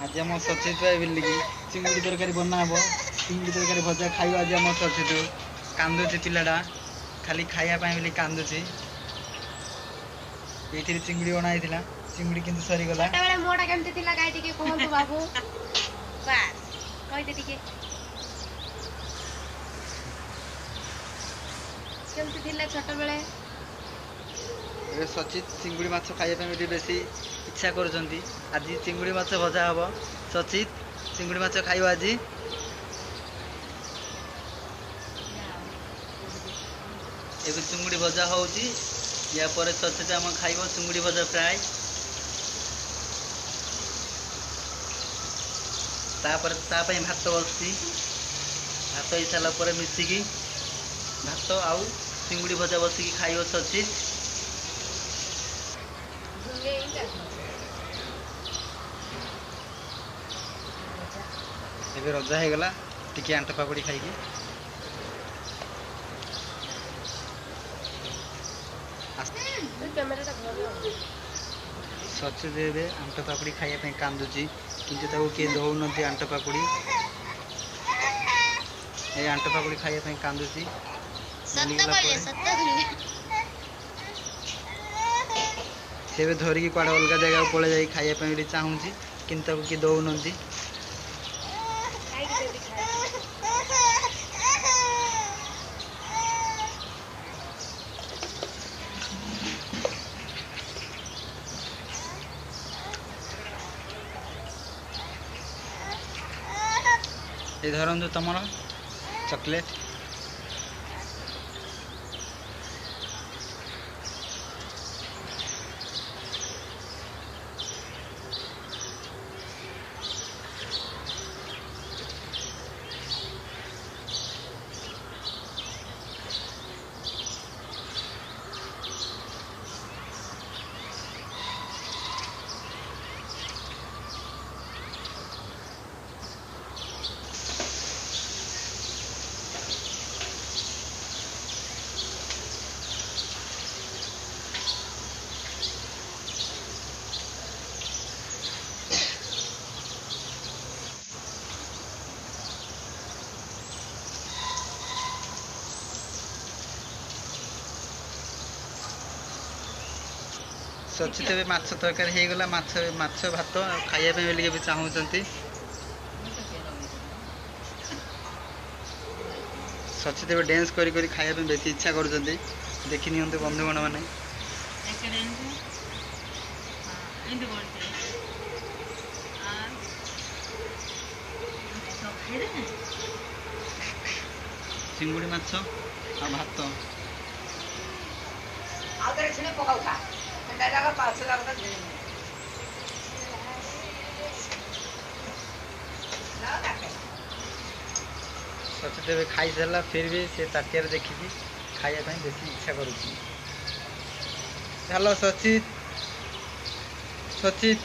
आज आम सचित भाई बोलिकी चिंगुड़ी तरकारी बना हे चिंगुड़ी तरकारी भजा खाइब आज आम सचित कांदुची पिलाटा खाली खायापाई बोली कांदुची ये चिंगुड़ी बना चिंगुड़ी किंतु सरीगला छोटा मोटा केमती थिला काई टिके कहंतु बाबू बस कहते टिके केमती थिला छोटा बेले सचित चिंगुड़ी माछ खाइबा बेसी इच्छा करुँच आज चिंगुड़ी माछ भजा हम सचित चिंगुड़ी माछ खाइब आज एबे चिंगुड़ी भजा होउची या पर सचित आम खाइब चिंगुड़ी भजा फ्राए तापर तापाई भात बसची भात हो सारा पर मिसिकी भात आउ चिंगुड़ी भजा बसिकी खाइब सचित एबे रजा हो गला टिके आंटा पापड़ी खाइकी सचित एबे आंटा पापड़ी खाइबा कांदुची किंतु ताको के दौनती आंटा पापड़ी ए आंटा पापड़ी खाइबा कांदुची से धरिकी कड़े अलग जगह पड़े जा खाइबा चाहूँगी किंतु कि दौन ये धरतु तुम चॉकलेट सचित भी माछ तरकारी हो गला माछ भात खाइबा बोलिके चाहूँगी सचित भी डांस करी खाइबा बेसी इच्छा कर देखी नि बंधुगण मैंने चिंगुड़ी माछ आ भात सचित भी खाई सारा फिर भी से ताटिया देखी खाइबा बेसी इच्छा करुँच हेलो सचित सचित